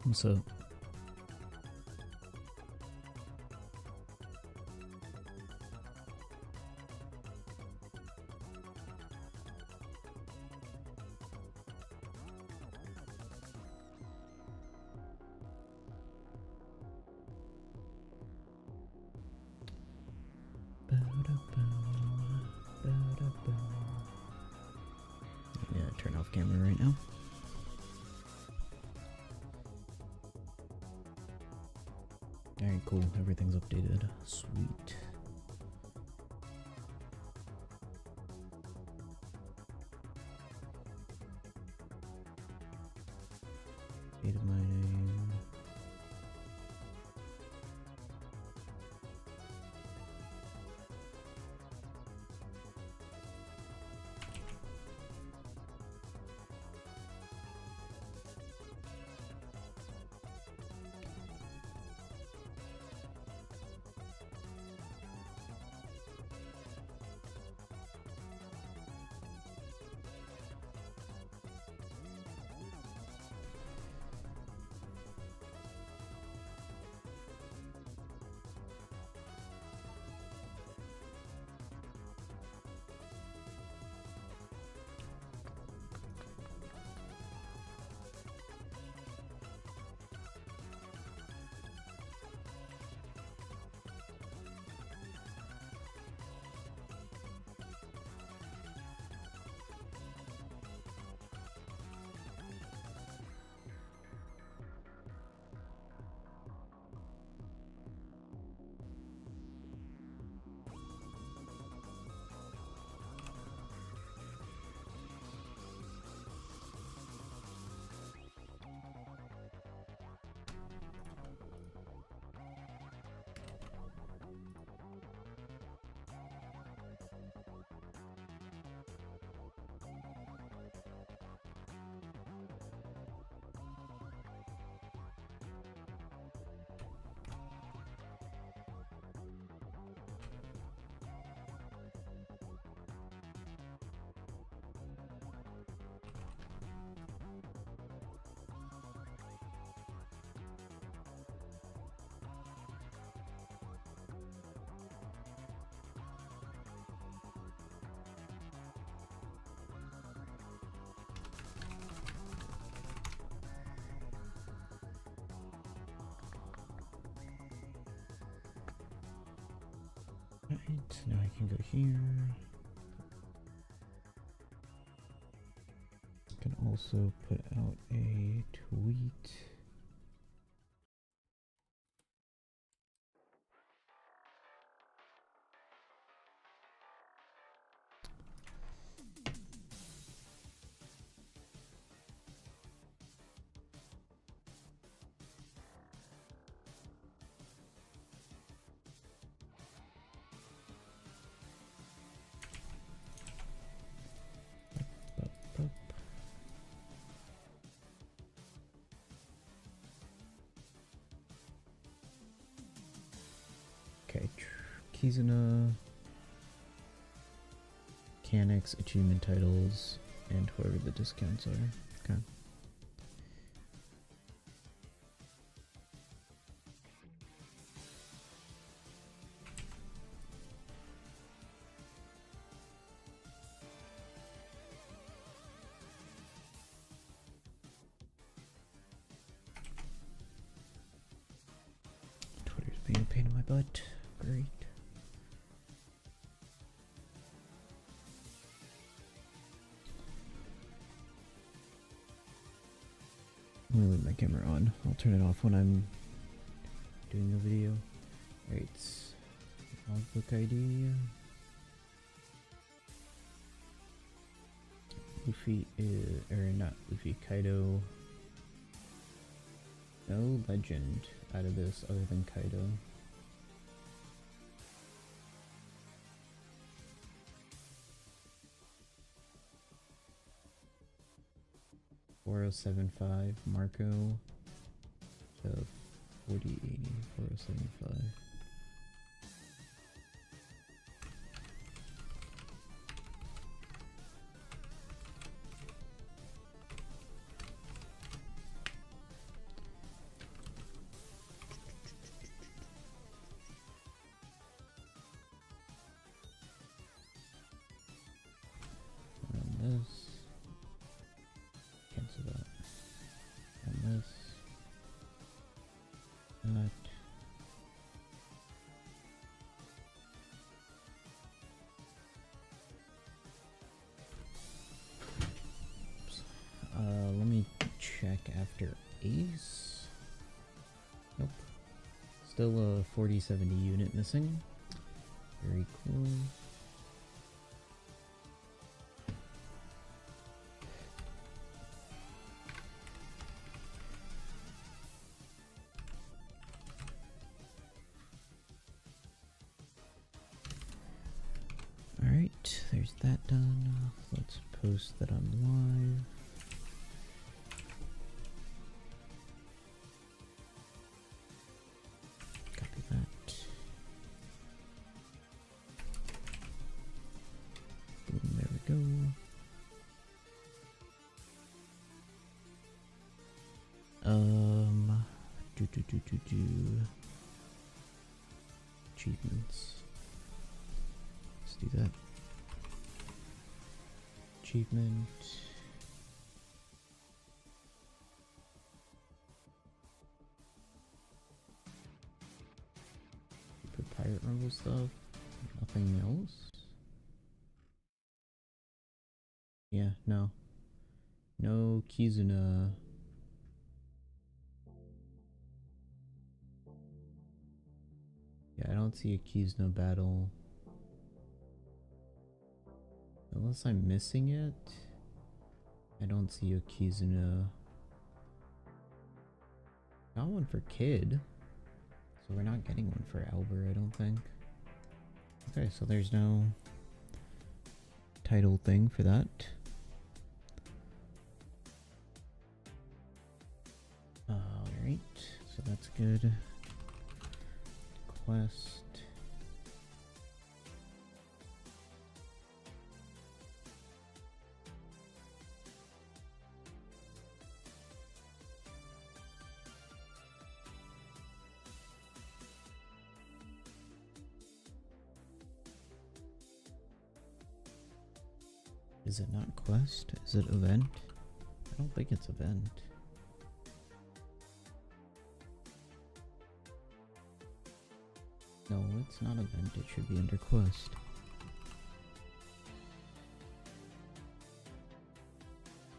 What's up? Yeah, turn off camera right now. Alright, cool. Everything's updated. Sweet. Data mining. Right, now I can go here. I can also put out a tweet. Okay, Kizuna, mechanics, achievement titles, and whoever the discounts are. Okay. Twitter's being a pain in my butt. Great. I'm gonna leave my camera on. I'll turn it off when I'm doing a video. Alright. Logbook ID. Luffy is, or not Luffy, Kaido. No legend out of this other than Kaido. $4075 Marco to 4080 $4075. this. Cancel that. And this. That. Let me check after Ace. Nope. Still a 4070 unit missing. Very cool. Alright, there's that done. Let's post that I'm live. Copy that. Boom, there we go. Achievements. Let's do that. Achievement. Super Pirate Rumble stuff. Nothing else. Yeah, no. No Kizuna. Yeah, I don't see a Kizuna battle. Unless I'm missing it, I don't see a Kizuna. Got one for Kid, so we're not getting one for Albert, I don't think. Okay, so there's no title thing for that. Alright, so that's good. Quest. Is it not quest? Is it event? I don't think it's event. No, it's not event. It should be under quest.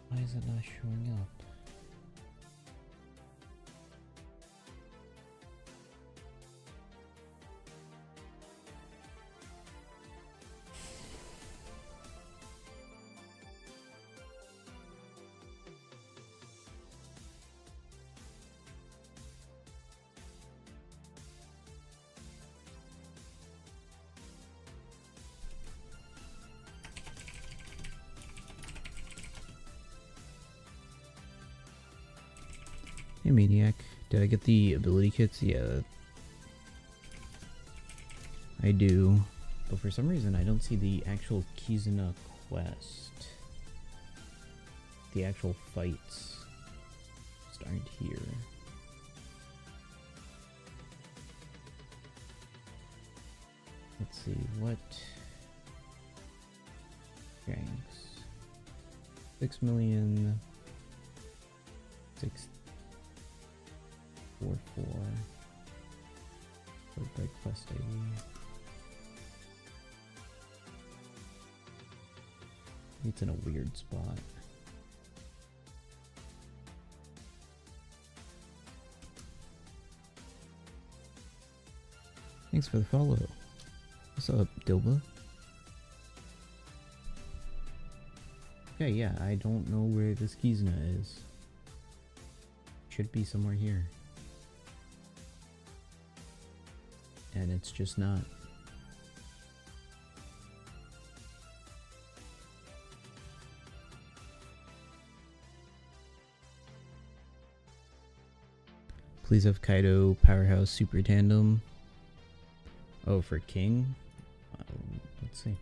Why is it not showing up? Hey Maniac, did I get the ability kits? Yeah, I do. But for some reason I don't see the actual Kizuna quest. The actual fights just aren't here. Let's see, what ranks? 6 million 6 4 4 for break quest ID. It's in a weird spot. Thanks for the follow. What's up, Dilba? Okay, yeah, I don't know where this Kizuna is. Should be somewhere here. And it's just not. Please have Kaido Powerhouse Super Tandem. Oh, for King? Let's see.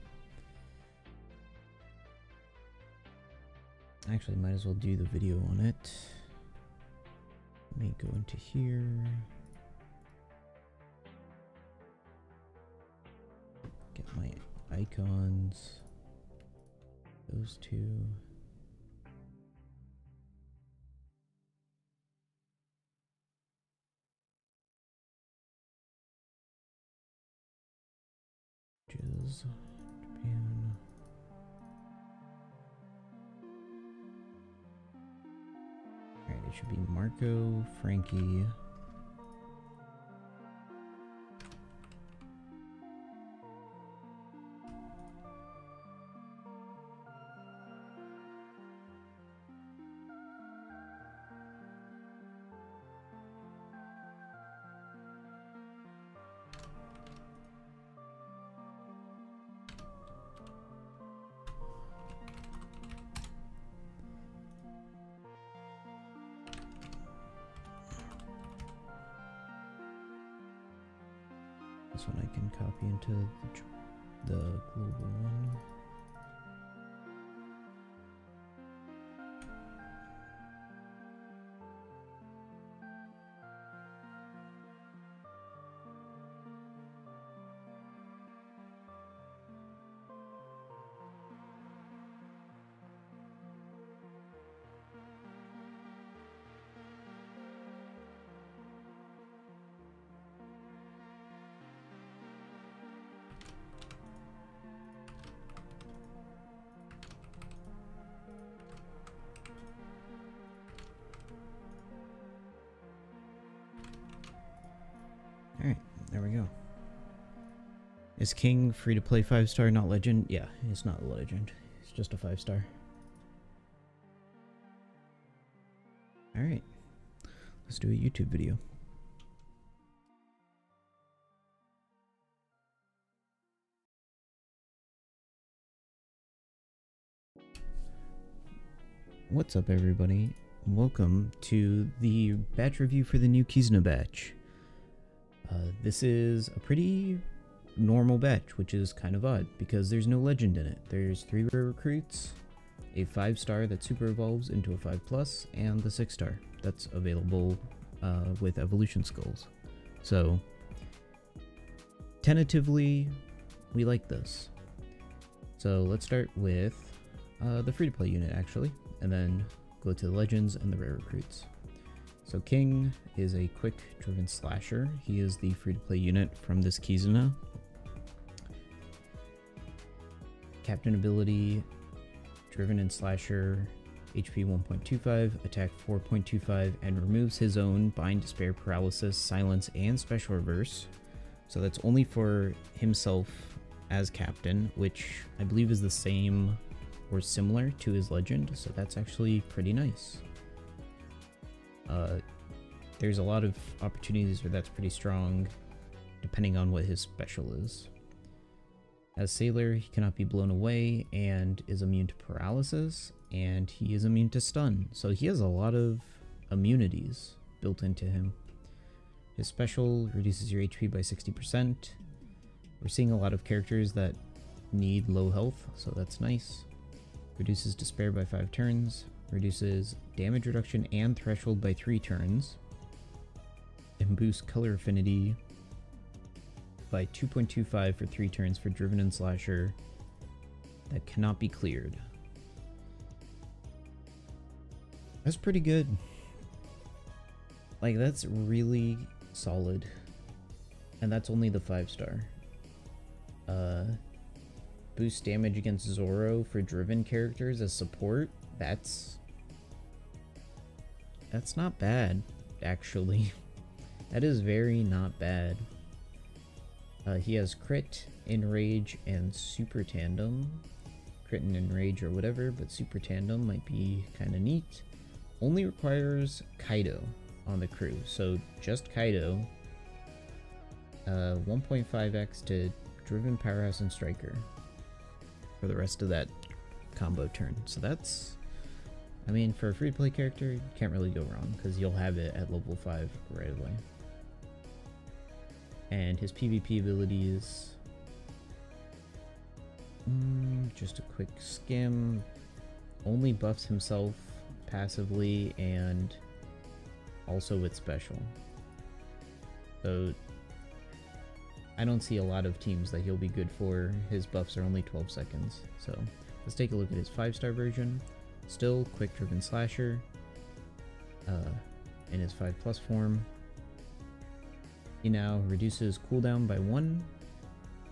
Actually, might as well do the video on it. Let me go into here. Get my icons. those two. Japan. Alright, it should be Marco, Frankie. This one I can copy into the global one. Alright, there we go. Is King free to play 5-star, not legend? Yeah, it's not a legend. It's just a 5-star. Alright, let's do a YouTube video. What's up, everybody? Welcome to the batch review for the new Kizuna batch. This is a pretty normal batch, which is kind of odd because there's no legend in it. There's 3 rare recruits, a 5-star that super evolves into a 5+, and the 6-star that's available with evolution skulls. So, tentatively, we like this. So let's start with the free-to-play unit, actually, and then go to the legends and the rare recruits. So King is a quick-driven slasher. He is the free-to-play unit from this Kizuna. Captain ability, driven and slasher, HP 1.25, attack 4.25, and removes his own bind, despair, paralysis, silence, and special reverse. So that's only for himself as captain, which I believe is the same or similar to his legend, so that's actually pretty nice. There's a lot of opportunities where that's pretty strong, depending on what his special is. As Sailor, he cannot be blown away and is immune to paralysis, and he is immune to stun, so he has a lot of immunities built into him. His special reduces your HP by 60%. We're seeing a lot of characters that need low health, so that's nice. Reduces despair by 5 turns. Reduces damage reduction and threshold by 3 turns. And boosts color affinity by 2.25 for 3 turns for driven and slasher that cannot be cleared. That's pretty good. Like, that's really solid. And that's only the 5-star. Boost damage against Zoro for driven characters as support. That's not bad, actually. That is very not bad. He has crit, enrage, and super tandem. Crit and enrage or whatever, but super tandem might be kind of neat. Only requires Kaido on the crew, so just Kaido. 1.5x to driven, powerhouse, and striker for the rest of that combo turn. So that's, I mean, for a free-to-play character, you can't really go wrong because you'll have it at level 5 right away. And his PvP abilities, just a quick skim, only buffs himself passively and also with special. So I don't see a lot of teams that he'll be good for. His buffs are only 12 seconds, so Let's take a look at his 5-star version. Still quick driven slasher in his 5+ form. He now reduces cooldown by 1,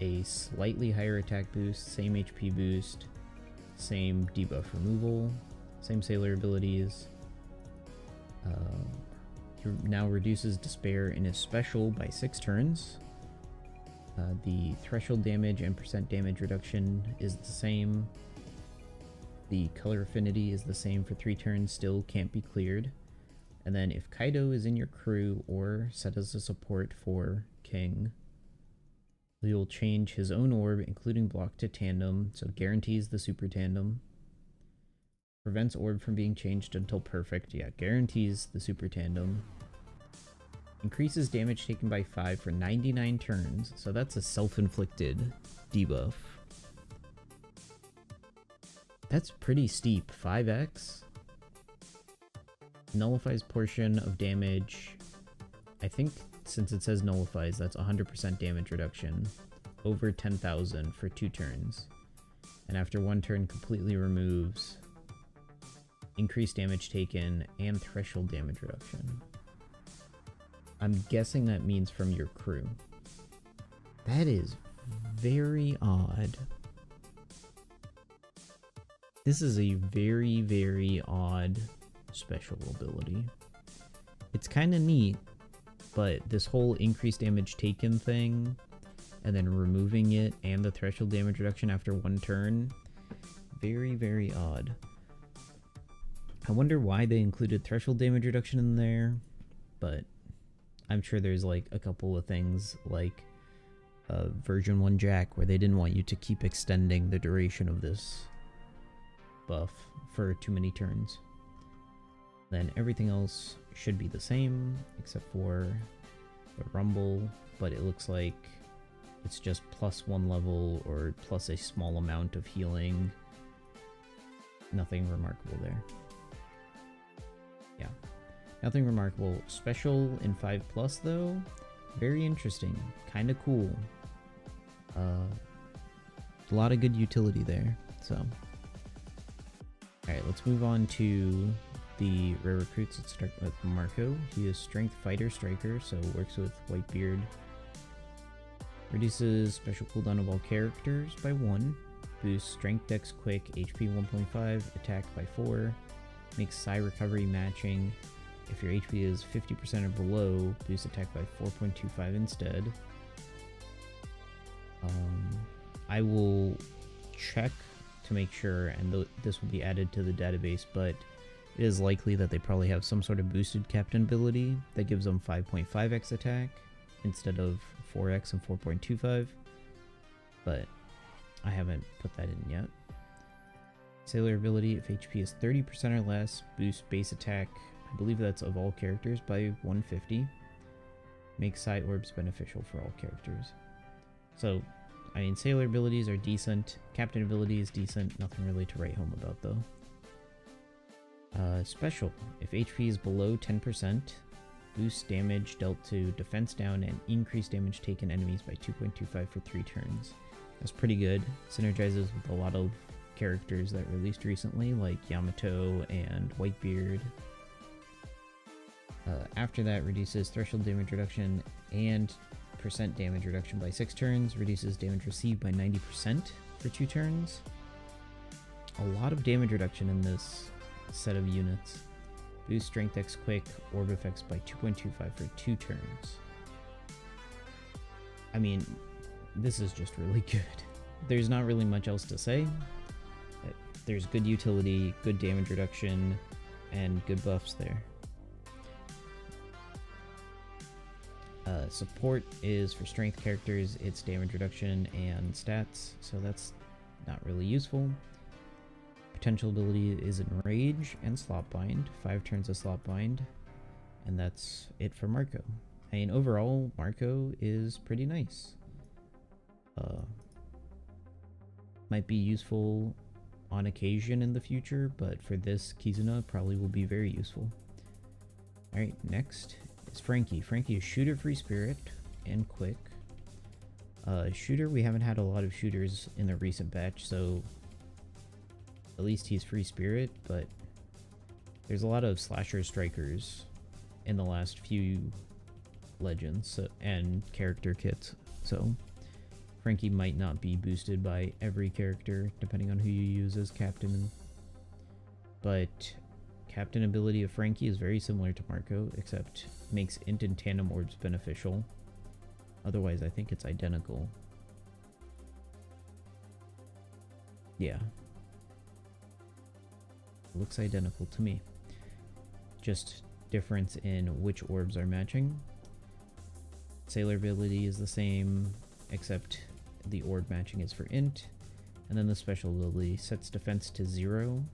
a slightly higher attack boost, same HP boost, same debuff removal, same sailor abilities. He now reduces despair in his special by 6 turns. The threshold damage and % damage reduction is the same. The color affinity is the same for 3 turns, still can't be cleared. And then if Kaido is in your crew or set as a support for King, you'll change his own orb, including block, to tandem, so guarantees the super tandem. Prevents orb from being changed until perfect, yeah, guarantees the super tandem. Increases damage taken by 5 for 99 turns, so that's a self-inflicted debuff. That's pretty steep, 5x. Nullifies portion of damage. I think since it says nullifies, that's 100% damage reduction. Over 10,000 for 2 turns. And after 1 turn, completely removes increased damage taken and threshold damage reduction. I'm guessing that means from your crew. That is very odd. This is a very, very odd special ability. It's kind of neat, but this whole increased damage taken thing, and then removing it and the threshold damage reduction after 1 turn, very, very odd. I wonder why they included threshold damage reduction in there, but I'm sure there's like a couple of things like version 1 Jack where they didn't want you to keep extending the duration of this buff for too many turns. Then everything else should be the same except for the rumble, but it looks like it's just +1 level or plus a small amount of healing. Nothing remarkable there. Yeah, nothing remarkable. Special in 5+ though, very interesting, kind of cool. A lot of good utility there. So, all right, let's move on to the rare recruits. Let's start with Marco. He is Strength Fighter Striker, so works with Whitebeard. Reduces special cooldown of all characters by 1. Boosts Strength, Dex, Quick, HP 1.5, Attack by 4. Makes Psi Recovery matching. If your HP is 50% or below, boost attack by 4.25 instead. I will check to make sure, and this will be added to the database, but it is likely that they probably have some sort of boosted captain ability that gives them 5.5x attack instead of 4x and 4.25, but I haven't put that in yet. Sailor ability, if HP is 30% or less, boost base attack, I believe that's of all characters, by 150. Makes Psi Orbs beneficial for all characters. So, I mean, sailor abilities are decent, captain ability is decent, nothing really to write home about though. Special, if HP is below 10%, boost damage dealt to defense down and increase damage taken enemies by 2.25 for 3 turns. That's pretty good. Synergizes with a lot of characters that released recently, like Yamato and Whitebeard. After that, reduces threshold damage reduction and % damage reduction by 6 turns. Reduces damage received by 90% for 2 turns. A lot of damage reduction in this set of units. Boost Strength X Quick, Orb effects by 2.25 for 2 turns. I mean, this is just really good. There's not really much else to say. There's good utility, good damage reduction, and good buffs there. Support is for strength characters, it's damage reduction and stats, so that's not really useful. Potential ability is Enrage and Slotbind, 5 turns of Slotbind, and that's it for Marco. I mean, overall, Marco is pretty nice. Might be useful on occasion in the future, but for this, Kizuna probably will be very useful. Alright, next is Frankie. Frankie is Shooter, Free Spirit, and Quick. Shooter, we haven't had a lot of shooters in the recent batch, so At least he's free spirit, but there's a lot of slasher strikers in the last few legends and character kits, so Frankie might not be boosted by every character depending on who you use as captain. But captain ability of Frankie is very similar to Marco, except makes int and tandem orbs beneficial. Otherwise, I think it's identical. Yeah. Looks identical to me. Just difference in which orbs are matching. Sailor ability is the same, except the orb matching is for int. And then the special ability sets defense to 0.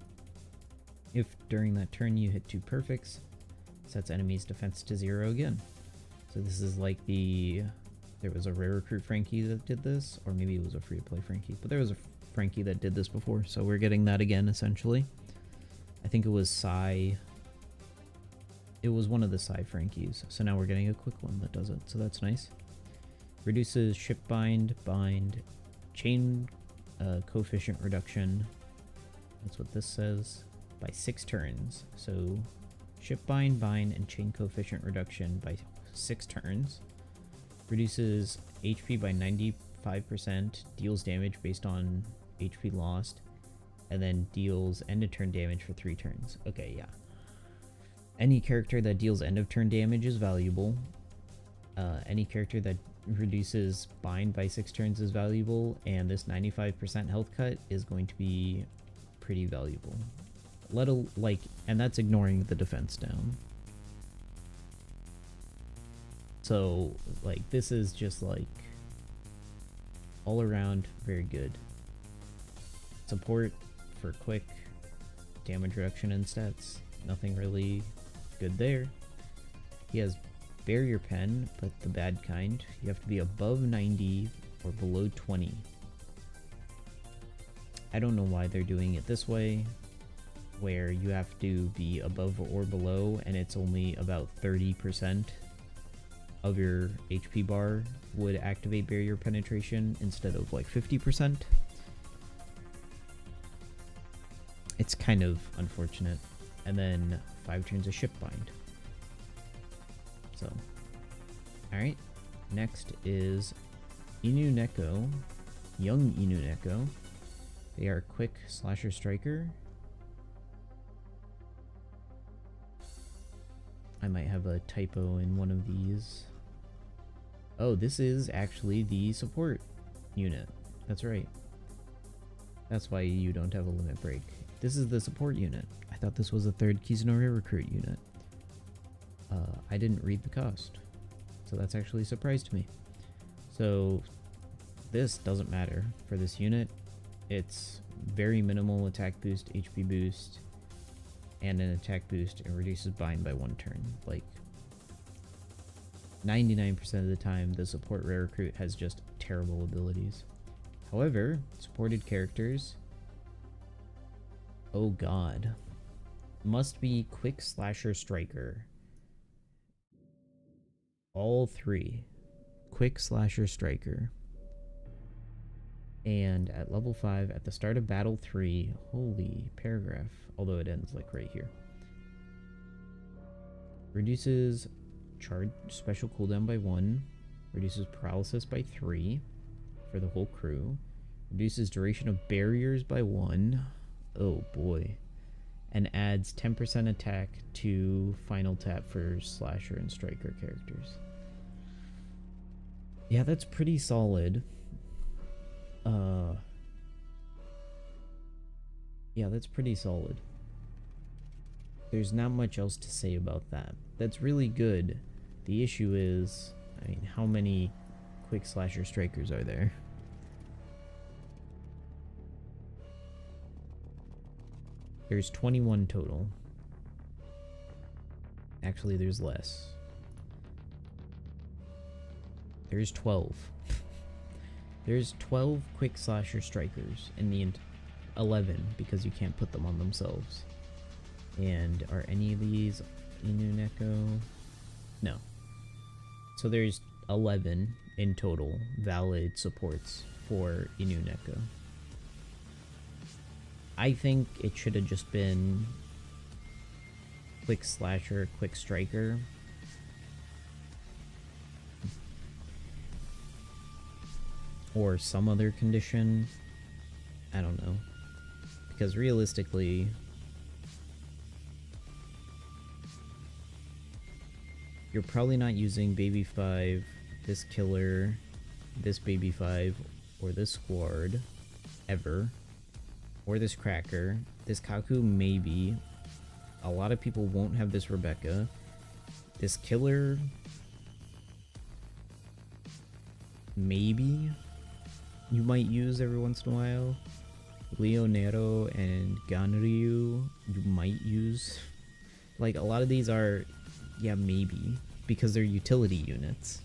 If during that turn you hit 2 perfects, sets enemies defense to 0 again. So this is like there was a rare recruit Frankie that did this, or maybe it was a free to play Frankie, but there was a Frankie that did this before, so we're getting that again essentially. I think it was Psy. It was one of the Psy Frankies, so now we're getting a quick one that does it, so that's nice. Reduces ship bind, chain coefficient reduction. That's what this says. By 6 turns. So ship bind, and chain coefficient reduction by 6 turns. Reduces HP by 95%, deals damage based on HP lost, and then deals end of turn damage for 3 turns. Okay, yeah. Any character that deals end of turn damage is valuable. Any character that reduces bind by 6 turns is valuable, and this 95% health cut is going to be pretty valuable. And that's ignoring the defense down. So, like, this is just, like, all around very good. Support for quick damage reduction and stats. Nothing really good there. He has barrier pen, but the bad kind. You have to be above 90 or below 20. I don't know why they're doing it this way, where you have to be above or below, and it's only about 30% of your HP bar would activate barrier penetration instead of like 50%. It's kind of unfortunate. And then 5 turns of ship bind. So, alright. Next is Inu Neko, young Inu Neko. They are quick slasher striker. I might have a typo in one of these. Oh, this is actually the support unit. That's right. That's why you don't have a limit break. This is the support unit. I thought this was a third Kizuna Rare Recruit unit. I didn't read the cost, so that's actually a surprise to me. So this doesn't matter for this unit. It's very minimal attack boost, HP boost, and an attack boost, and reduces bind by 1 turn. Like 99% of the time, the support rare recruit has just terrible abilities. However, supported characters, oh god, must be quick slasher striker. All 3 quick slasher striker. And at level 5, at the start of battle 3, holy paragraph, although it ends like right here. Reduces charge special cooldown by 1, reduces paralysis by 3 for the whole crew, reduces duration of barriers by 1, oh boy, and adds 10% attack to final tap for slasher and striker characters. Yeah, that's pretty solid. Yeah, that's pretty solid. There's not much else to say about that. That's really good. The issue is, I mean, how many quick slasher strikers are there? There's 21 total. Actually, there's less. There's 12. There's 12 quick slasher strikers in the 11 because you can't put them on themselves. And are any of these Inu Neko? No. So there's 11 in total valid supports for Inu Neko. I think it should have just been quick slasher, quick striker. Or some other condition. I don't know. Because realistically, you're probably not using Baby 5, this killer, this Baby 5, or this squad ever. Or this Cracker. This Kaku, maybe. A lot of people won't have this Rebecca. This killer, maybe you might use every once in a while. Leonero and Ganryu, you might use. Like, a lot of these are, yeah, maybe, because they're utility units.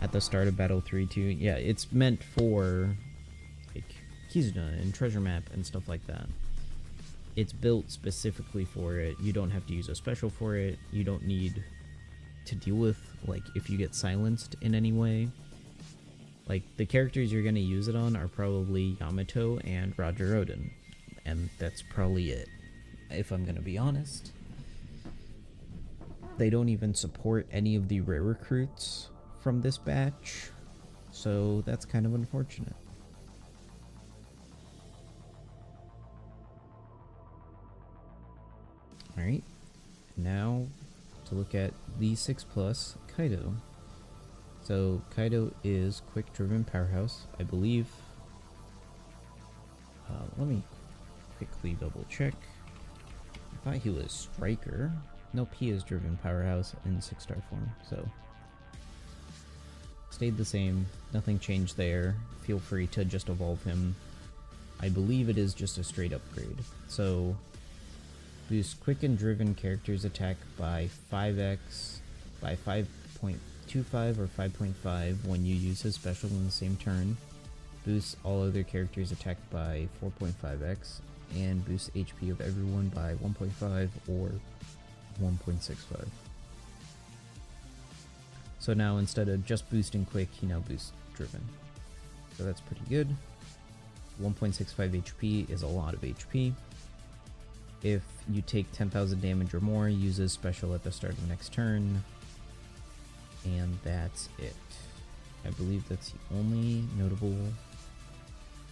At the start of Battle 3-2, yeah, it's meant for, like, Kizuna and Treasure Map and stuff like that. It's built specifically for it. You don't have to use a special for it. You don't need to deal with, like, if you get silenced in any way. Like, the characters you're going to use it on are probably Yamato and Roger Odin. And that's probably it, if I'm going to be honest. They don't even support any of the rare recruits from this batch, so that's kind of unfortunate. Alright, now to look at the 6+ Kaido. So Kaido is quick driven powerhouse, I believe. Let me quickly double check. I thought he was striker. Nope, he is driven powerhouse in 6-star form, so stayed the same, nothing changed there. Feel free to just evolve him. I believe it is just a straight upgrade. So boost quick and driven characters attack by 5x, by 5.25 or 5.5 when you use his special in the same turn. Boosts all other characters attack by 4.5x, and boosts HP of everyone by 1.5 or 1.65. So now instead of just boosting quick, he now boosts driven. So that's pretty good. 1.65 HP is a lot of HP. If you take 10,000 damage or more, uses special at the start of the next turn. And that's it. I believe that's the only notable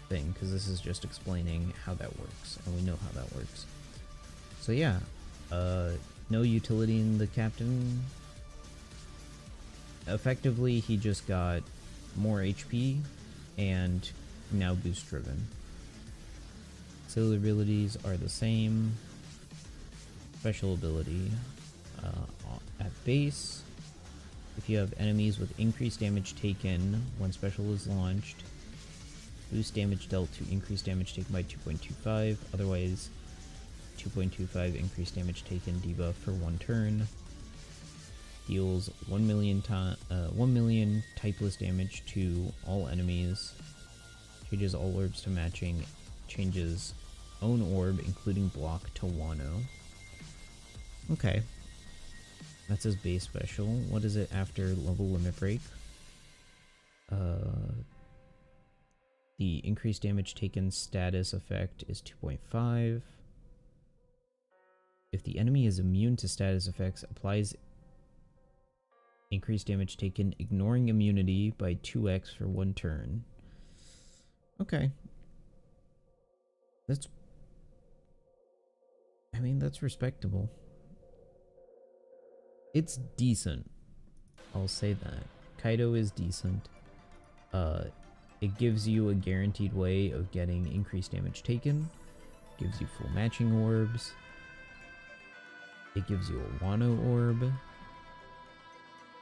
thing, because this is just explaining how that works, and we know how that works. So yeah, no utility in the captain. Effectively, he just got more HP and now boost driven. Auxiliary abilities are the same. Special ability at base. If you have enemies with increased damage taken when special is launched, boost damage dealt to increased damage taken by 2.25. Otherwise, 2.25 increased damage taken debuff for 1 turn. Deals 1 million typeless damage to all enemies. Changes all orbs to matching. Changes own orb, including block, to Wano. Okay. That's his base special. What is it after level limit break? The increased damage taken status effect is 2.5. If the enemy is immune to status effects, applies increased damage taken, ignoring immunity by 2x for 1 turn. Okay. That's respectable. It's decent. I'll say that. Kaido is decent. It gives you a guaranteed way of getting increased damage taken. Gives you full matching orbs. It gives you a Wano orb.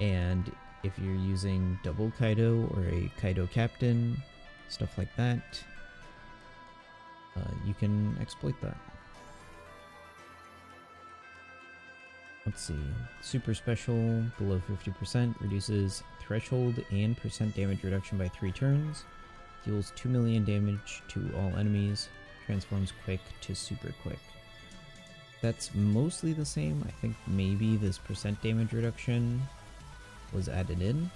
And if you're using double Kaido or a Kaido captain, stuff like that, you can exploit that. Let's see. Super special, below 50%, reduces threshold and percent damage reduction by 3 turns. Deals 2 million damage to all enemies. Transforms quick to super quick. That's mostly the same. I think maybe this percent damage reduction was added in.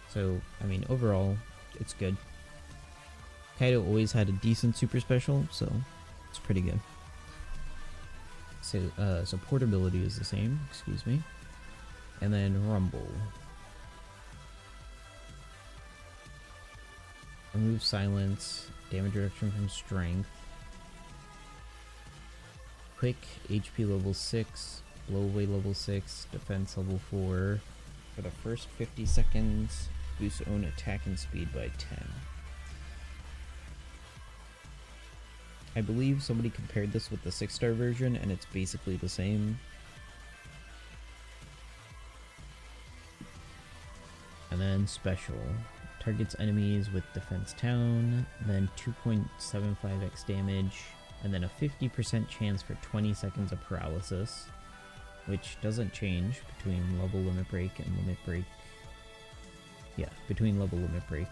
So, overall, it's good. Kaido always had a decent super special, so It's pretty good. So, portability is the same, excuse me. And then rumble. Remove silence, damage reduction from strength. Quick, HP level 6, blow away level 6, defense level 4. For the first 50 seconds, boost own attack and speed by 10. I believe somebody compared this with the 6-star version, and it's basically the same. And then special. Targets enemies with defense down, then 2.75x damage, and then a 50% chance for 20 seconds of paralysis, which doesn't change between level limit break and limit break. Yeah, between level limit break.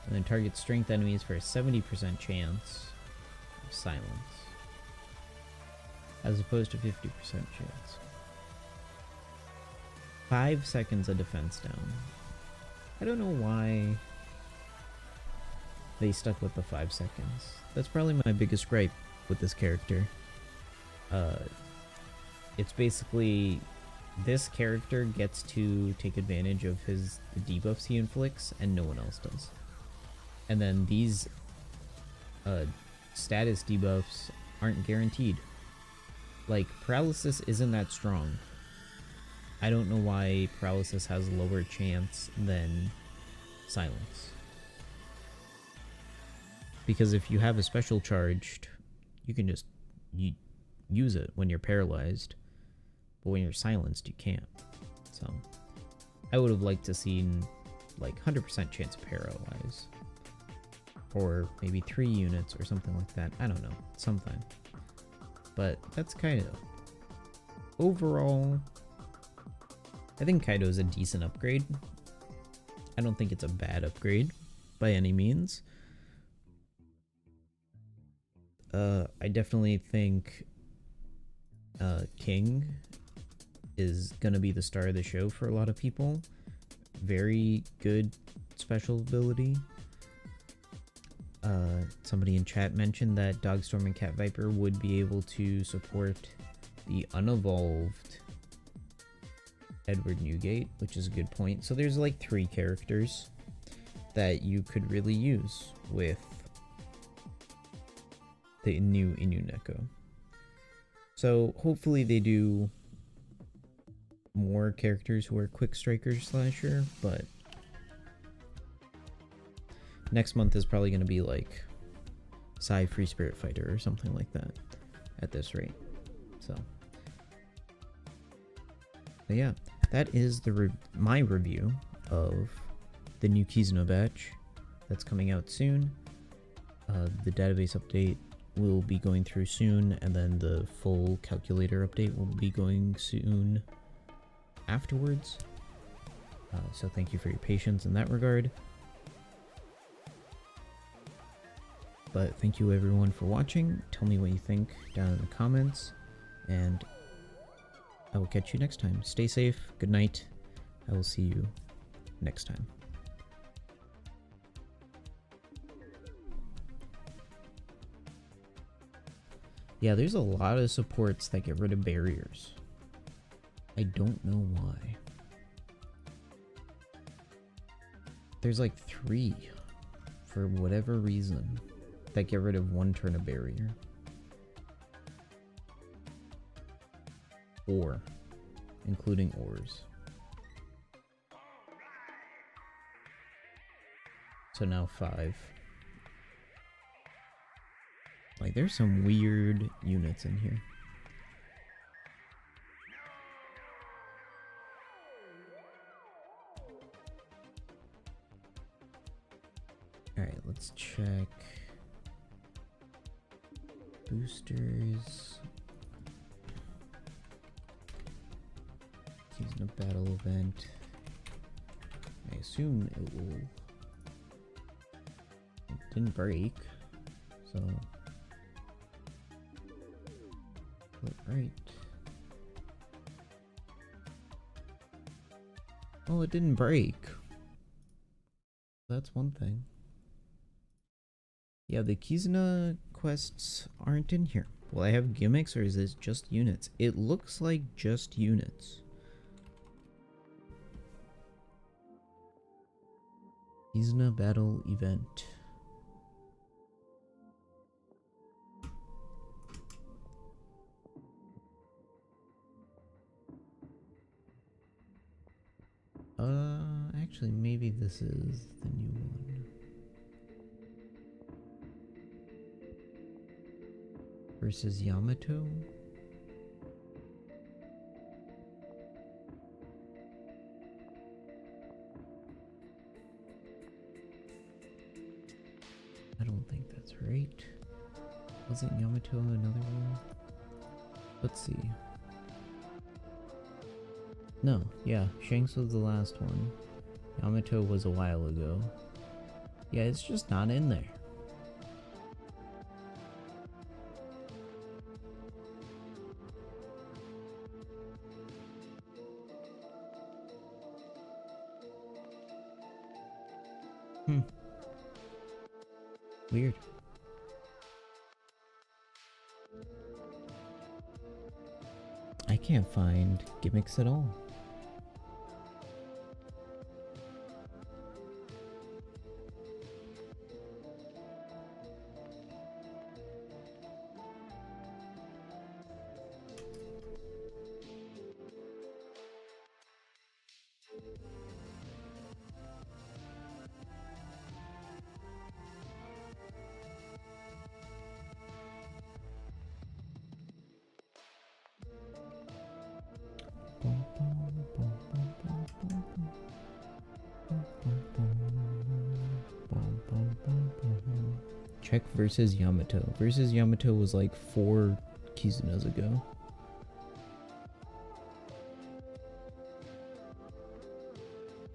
And then target strength enemies for a 70% chance of silence, as opposed to 50% chance. 5 seconds of defense down. I don't know why they stuck with the 5 seconds. That's probably my biggest gripe with this character. It's basically this character gets to take advantage of the debuffs he inflicts, and no one else does. And then these status debuffs aren't guaranteed. Like, paralysis isn't that strong. I don't know why paralysis has a lower chance than silence. Because if you have a special charged, you can just use it when you're paralyzed. But when you're silenced, you can't. So, I would have liked to seen like 100% chance of paralyze. Or maybe 3 units or something like that. I don't know. Something. But that's Kaido. Overall, I think Kaido is a decent upgrade. I don't think it's a bad upgrade by any means. I definitely think King is gonna be the star of the show for a lot of people. Very good special ability. Somebody in chat mentioned that Dogstorm and Cat Viper would be able to support the unevolved Edward Newgate, which is a good point. So there's like 3 characters that you could really use with the new Inu Neko. So hopefully they do more characters who are quick striker slasher, but next month is probably going to be like Psy Free Spirit Fighter or something like that at this rate. So, but yeah, that is my review of the new Kizuna batch that's coming out soon. The database update will be going through soon, and then the full calculator update will be going soon afterwards. So thank you for your patience in that regard. But thank you everyone for watching. Tell me what you think down in the comments, and I will catch you next time. Stay safe. Good night. I will see you next time. Yeah, there's a lot of supports that get rid of barriers. I don't know why. There's like 3 for whatever reason that get rid of 1 turn of barrier. 4, including ores. So now 5. Like, there's some weird units in here. Alright, let's check. Boosters. Using a battle event. I assume it will. It didn't break, so. Right. Well, it didn't break. That's one thing. Yeah, the Kizuna quests aren't in here. Will I have gimmicks or is this just units? It looks like just units. Kizuna battle event. Actually, maybe this is the new one. Versus Yamato? I don't think that's right. Wasn't Yamato another one? Let's see. No, yeah, Shanks was the last one. Yamato was a while ago. Yeah, it's just not in there. Weird. I can't find gimmicks at all. Check versus Yamato. Versus Yamato was like 4 Kizunas ago.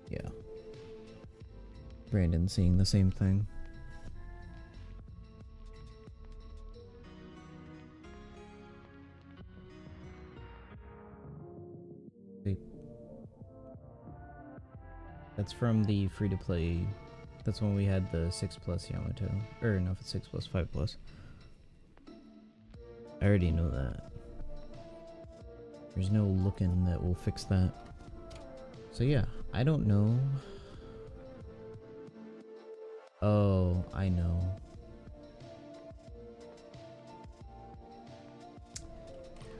Yeah. Brandon seeing the same thing. Wait. That's from the free-to-play. That's when we had the 6+ Yamato. Or no, if it's 6+, 5+. I already know that. There's no looking that will fix that. So yeah, I don't know. Oh, I know.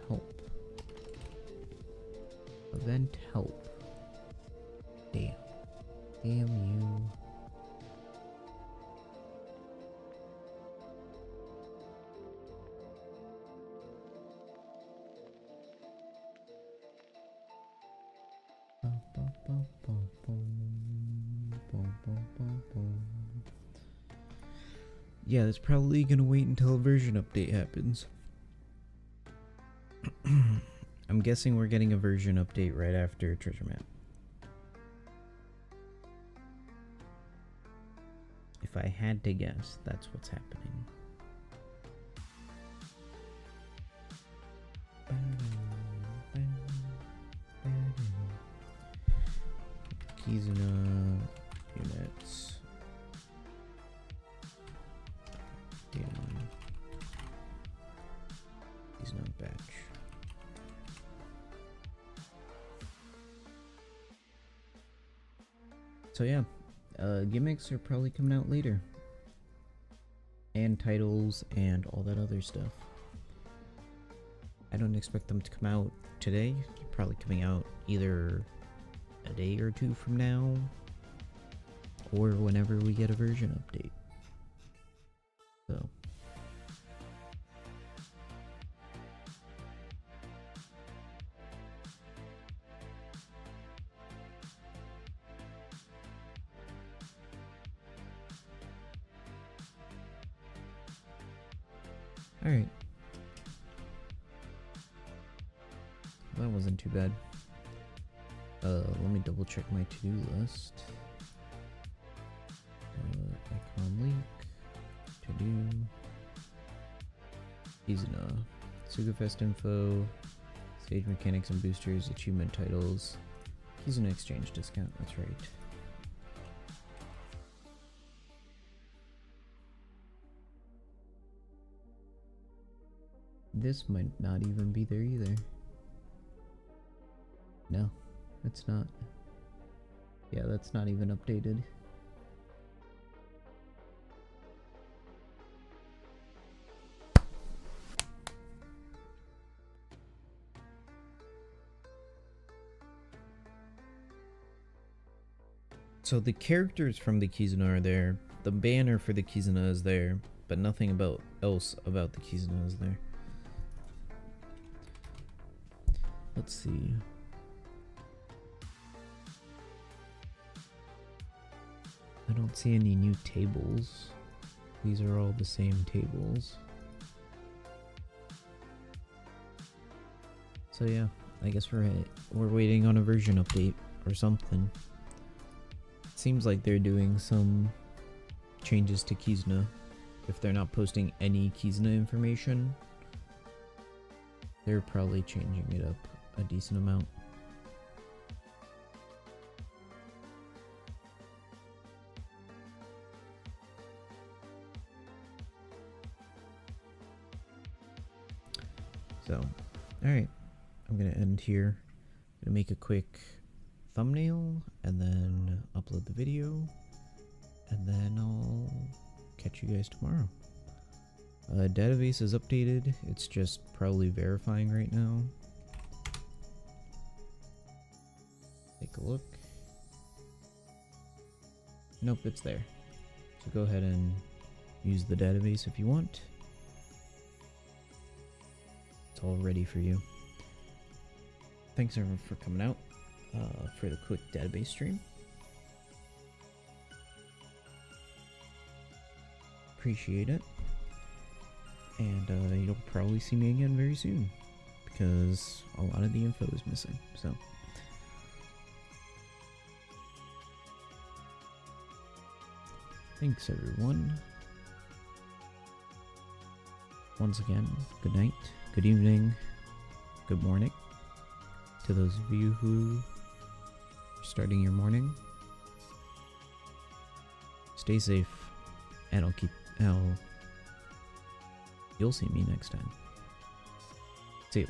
Help. Event help. Damn. Damn you. Yeah, that's probably gonna wait until a version update happens. I'm guessing we're getting a version update right after Treasure Map. If I had to guess, that's what's happening. Kizuna units. Kizuna batch. So yeah, gimmicks are probably coming out later. And titles and all that other stuff. I don't expect them to come out today. They're probably coming out either a day or 2 from now, or whenever we get a version update. So alright. That wasn't too bad. Let me double check my to-do list. Icon link. To-do. Kizuna. Sugafest info. Stage mechanics and boosters. Achievement titles. Kizuna exchange discount. That's right. This might not even be there either. No, it's not. Yeah, that's not even updated. So the characters from the Kizuna are there, the banner for the Kizuna is there, but nothing else about the Kizuna is there. Let's see. I don't see any new tables. These are all the same tables. So yeah, I guess we're waiting on a version update or something. Seems like they're doing some changes to Kizuna. If they're not posting any Kizuna information, they're probably changing it up a decent amount. So, alright, I'm gonna end here. I'm gonna make a quick thumbnail and then upload the video, and then I'll catch you guys tomorrow. Database is updated, it's just probably verifying right now. Take a look. Nope, it's there. So go ahead and use the database if you want. It's all ready for you. Thanks everyone for coming out for the quick database stream. Appreciate it. And you'll probably see me again very soon, because a lot of the info is missing. So thanks everyone. Once again, good night, good evening, good morning to those of you who are starting your morning. Stay safe, and you'll see me next time. See you.